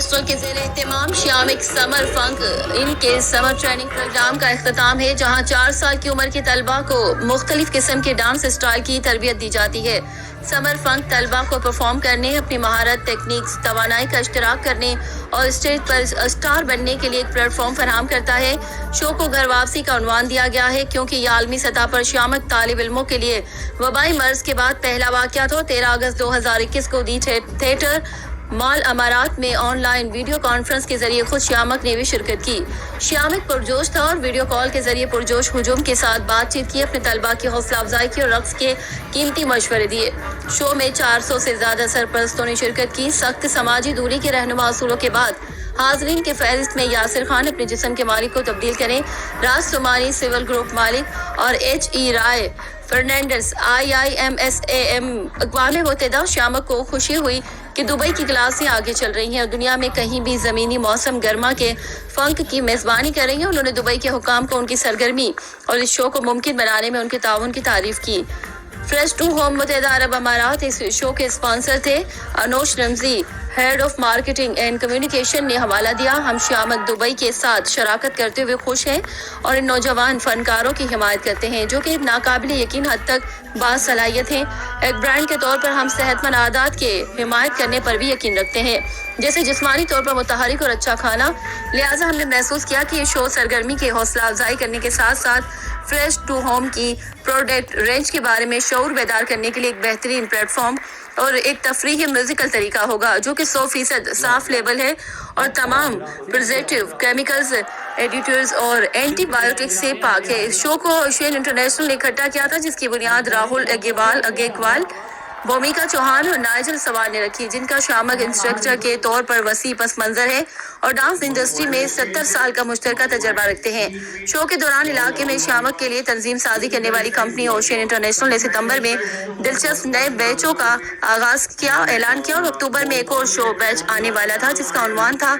Festival کے زیر اہتمام شیامک سمر فنک ان کے سمر ٹریننگ پروگرام کا اختتام ہے، جہاں 4 سال کی عمر کے طلبہ کو مختلف قسم کے ڈانس اسٹائل کی تربیت دی جاتی ہے۔ سمر فنک طلبہ کو پرفارم کرنے، اپنی مہارت، ٹیکنیکس، توانائی کا اشتراک کرنے اور اسٹیج پر اسٹار بننے کے لیے ایک پلیٹ فارم فراہم کرتا ہے۔ شو کو گھر واپسی کا عنوان دیا گیا ہے کیونکہ یہ عالمی سطح پر شیامک طالب علموں کے لیے وبائی مرض کے بعد پہلا واقعہ تھا۔ 13 اگست 2021 کو دی تھیٹر مال امارات میں آن لائن ویڈیو کانفرنس کے ذریعے خود شیامک نے بھی شرکت کی۔ شیامک پرجوش تھا اور ویڈیو کال کے ذریعے پرجوش ہجوم کے ساتھ بات چیت کی، اپنے طلباء کی حوصلہ افزائی کی اور رقص کے قیمتی مشورے دیے۔ شو میں 400 سے زیادہ سرپرستوں نے شرکت کی۔ سخت سماجی دوری کے رہنما اصولوں کے بعد حاضرین کے فہرست میں یاسر خان اپنے جسم کے مالک کو تبدیل کریں، راج سومانی سول گروپ مالک اور HE رائے فرنینڈس IIMSAM۔ اقوام متحدہ شیامک کو خوشی ہوئی کہ دبئی کی کلاسیں آگے چل رہی ہیں اور دنیا میں کہیں بھی زمینی موسم گرما کے فنک کی میزبانی کر رہی ہیں۔ انہوں نے دبئی کے حکام کو ان کی سرگرمی اور اس شو کو ممکن بنانے میں ان کے تعاون کی تعریف کی۔ فریش ٹو ہوم متحدہ عرب امارات اس شو کے اسپانسر تھے۔ Anoush Ramzi, head of marketing and communication نے حوالہ دیا، ہم شیامک دبئی کے ساتھ شراکت کرتے ہوئے خوش ہیں اور ان نوجوان فنکاروں کی حمایت کرتے ہیں جو کہ ناقابل یقین حد تک باصلاحیت ہیں۔ ایک برانڈ کے طور پر ہم صحت مند عادات کے حمایت کرنے پر بھی یقین رکھتے ہیں، جیسے جسمانی طور پر متحرک اور اچھا کھانا۔ لہٰذا ہم نے محسوس کیا کہ یہ شو سرگرمی کے حوصلہ افزائی کرنے کے ساتھ ساتھ فریش ٹو ہوم کی پروڈکٹ رینج کے بارے میں شعور بیدار کرنے کے لیے ایک بہترین پلیٹ فارم اور ایک تفریحی میوزیکل طریقہ ہوگا جو کہ 100% صاف لیبل ہے اور تمام پرزرویٹو، کیمیکلز، ایڈیٹرز اور اینٹی بایوٹکس سے پاک ہے۔ اس شو کو شین انٹرنیشنل نے اکٹھا کیا تھا، جس کی بنیاد راہل اگیکوال، بھومیکا چوہان اور نائجل سوال نے رکھی، جن کا شیامک انسٹرکٹر کے طور پر وسیع پس منظر ہے اور ڈانس انڈسٹری میں 70 سال کا مشترکہ تجربہ رکھتے ہیں۔ شو کے دوران علاقے میں شیامک کے لیے تنظیم سازی کرنے والی کمپنی اوشین انٹرنیشنل نے ستمبر میں دلچسپ نئے بیچوں کا آغاز کیا، اعلان کیا اور اکتوبر میں ایک اور شو بیچ آنے والا تھا جس کا عنوان تھا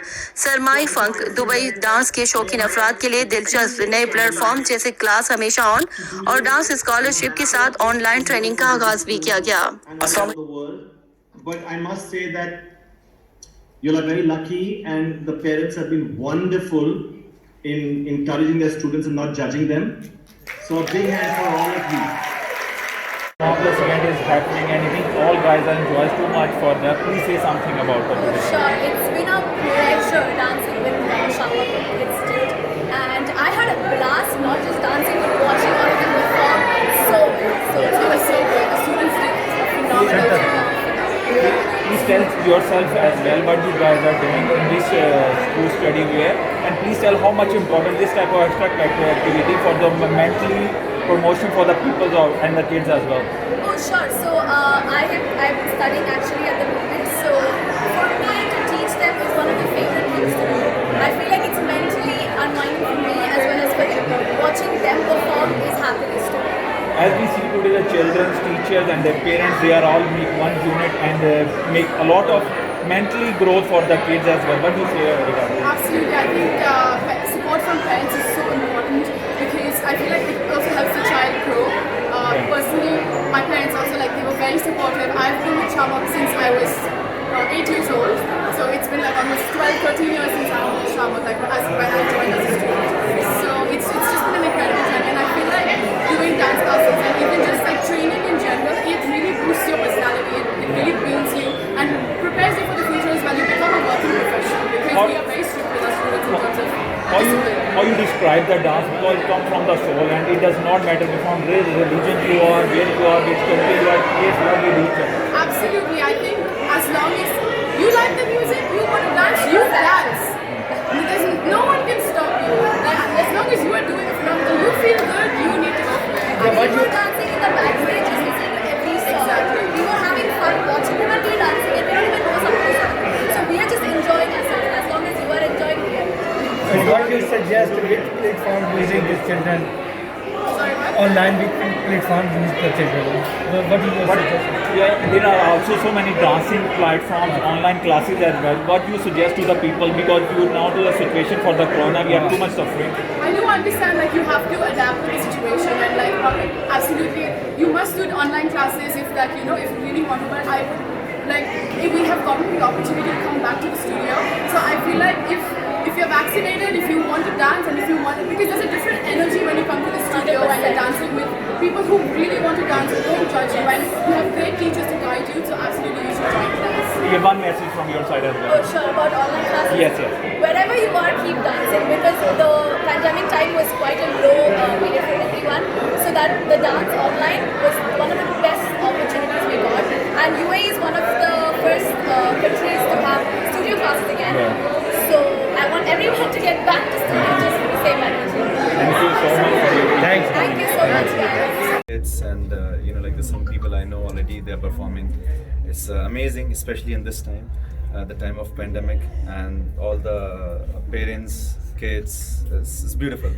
سرمائی فنک۔ دبئی ڈانس کے شوقین افراد کے لیے دلچسپ نئے پلیٹ فارم جیسے کلاس ہمیشہ آن اور ڈانس اسکالرشپ کے ساتھ آن لائن ٹریننگ کا آغاز بھی کیا گیا۔ the world, but I must say that you are very lucky and the parents have been wonderful in encouraging their students and not judging them. So a big hand for all of you. Now this event is happening and I think all guys are enjoying too much for that. Please say something about it. Sure, it's been a pleasure dancing with Shamak Institute and I had a blast not just dancing but watching all of them perform so it was so good. The students did a phenomenal job. Please tell yourself as well what you guys are doing in this school study wear and please tell how much important this type of extra activity for the mentally promotion for the people and the kids as well. Oh sure, so I've been studying actually at the moment, so for me to teach them is one of the favorite things to do. I feel like it's mentally unwinding for me as well as for them. Watching them perform is happiness to me. As we see today, the children's teachers and their parents, they are all make one unit and make a lot of mentally growth for the kids as well. What do you say regarding this? Absolutely, I think support from parents is so important because I feel like it also helps the child grow. Personally, my parents also they were very supportive. I've been with Shamak since I was 8 years old, so it's been like almost 12-13 years since I was with Shamak, when I joined as a student. So it's just been an incredible journey, and I feel like doing dance classes and even just training in general, it really boosts your personality. It really builds you and prepares you for the future as well. You become a working professional because we are very strict with our students in terms of discipline. How you describe the dance, because it comes from the soul and it does not matter from which religion you are, where you are, which country you are, yes, love with each other. Absolutely, I think as long as you like the music, you want to dance, you dance. No one can stop you. As long as you are doing it from you feel good, you need to go for it. We were dancing in the backstage, listening to every song. Exactly. We were having fun watching them and we were dancing and we don't even know some of the songs. So we are just enjoying ourselves. As long as you are enjoying, we are. So what do you suggest which platform using these children? Sorry, what? Online which platform use the children? What do you suggest? Yeah, there are also so many dancing platforms, online classes as well. What do you suggest to the people, because you now to the situation for the corona, we are too much suffering. I do understand you have to adapt to the situation and absolutely you must do online classes if if you really want to, but I would if we have gotten the opportunity to come back to the studio, so motivated, if you want to dance, and if you want, because there's a different energy when you come to the studio and you're dancing with people who really want to dance and don't judge you, and you have great teachers to guide you, so absolutely you should join class. Yeah, one message from your side as Oh, well. sure, about online classes? Yes, yes. Wherever you are, keep dancing, because the pandemic time was quite a low period for everyone. So that the dance online was one of the best opportunities we got. And UAE is one of the first countries to have studio classes again. So I want everyone to get back to studio just with the same energy. Thank you so much for your Thanks. Thank you so much, guys. And like there's some people I know already, they're performing. It's amazing, especially in this time, the time of pandemic, and all the parents, kids. It's beautiful.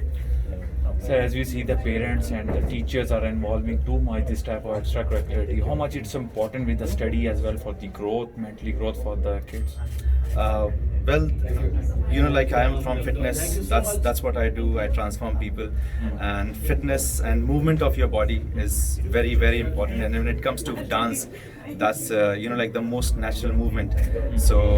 So as we see, the parents and the teachers are involving too much this type of extracurricularity. How much it's important with the study as well for the growth, mentally growth for the kids. Well, like I am from fitness. That's what I do. I transform people, and fitness and movement of your body is very, very important. And when it comes to dance, that's like the most natural movement. So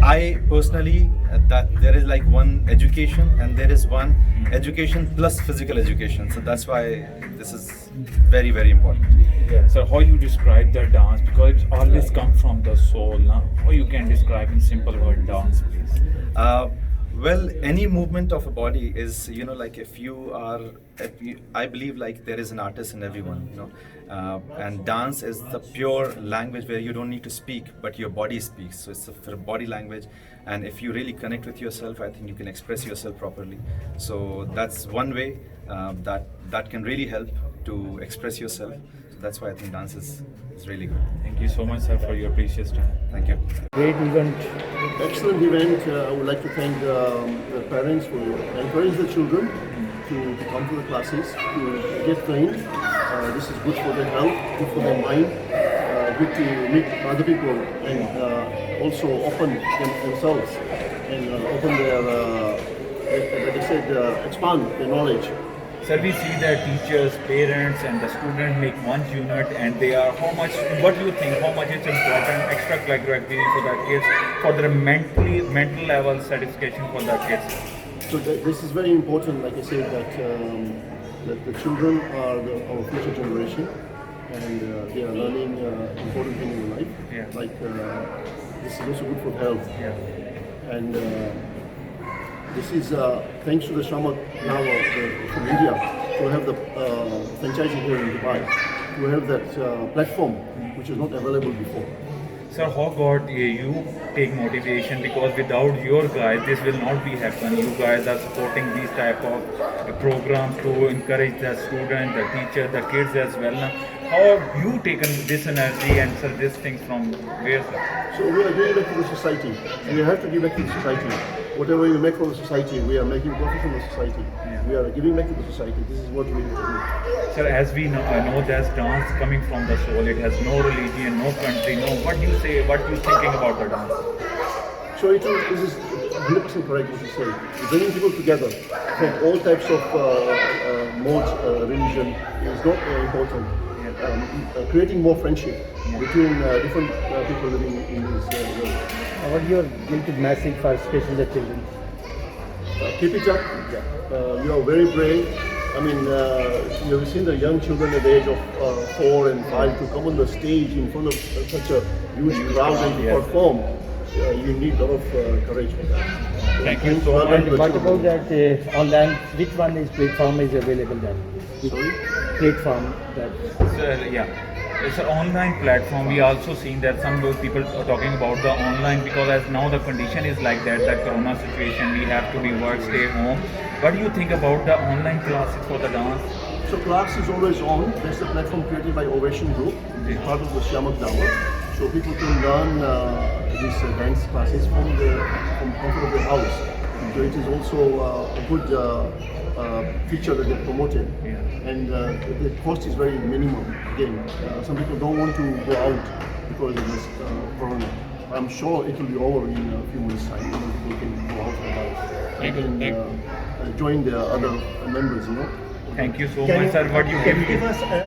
I personally that there is like one education, and there is one education plus physical education. So that's why this is very, very important. So how you describe the dance, because it always comes from the soul. Now, how you can describe in simple word dance, please? Well, any movement of a body is, like I believe like there is an artist in everyone, and dance is the pure language where you don't need to speak, but your body speaks. So it's a body language, and if you really connect with yourself, I think you can express yourself properly. So that's one way that can really help to express yourself. So that's why I think dance is really good. Thank you so much, sir, for your precious time. Thank you. Great event. Excellent event. I would like to thank the parents for encouraging the children to come to the classes, to get trained. This is good for their health, good for their mind, good to meet other people, and also open themselves and open their, like I said, expand their knowledge. Sir, we see that teachers, parents, and the students make one unit, and they are what do you think, how much it's important, extracurricular activity for the kids, for their mental level satisfaction for the kids? So this is very important, like I said, that the children are our future generation, and they are learning important things in life. Yeah. Like this is also good for health. Yeah. And this is thanks to the Shamak now from India to have the franchising here in Dubai, to have that platform which is not available before. Sir, how God you take motivation, because without your guys this will not be happen. You guys are supporting these type of programs to encourage the students, the teachers, the kids as well. Now, how have you taken this energy and sir these things from where, sir? So we are giving back to the society. We have to give back to the society. Whatever we make for the society, we are making profit from the society. Yeah. We are giving back to the society. This is what we need to do. Sir, as we know there's dance coming from the soul. It has no religion, no country, no. What do you say? What you thinking about the dance? So this is 100% correct what you say. Bringing people together from all types of modes, religion is not important. Creating more friendship between different people living in this world. What your guilty message for especially the children? Keep it up. You are very brave. I mean, you have seen the young children at the age of 4 and 5 to come on the stage in front of such a huge crowd and to perform. You need a lot of courage for that. Thank you so much. And what about that online? Which one is platform is available then? Which Sorry? platform that? Sir, yeah. It's an online platform. We also seen that some people are talking about the online, because as now the condition is like that corona situation, we have to be work, stay home. What do you think about the online classes for the dance? So class is always on. That's the platform created by Ovation Group, part of the Shamak Dawah. So people can learn these dance classes from comfort of their house. So it is also a good feature that they promoted. Yeah. And the cost is very minimum. Again, some people don't want to go out because of this corona. I'm sure it will be over in a few months' time. People can go out and about and join their other members. Thank you so much, sir. What you Can you give give us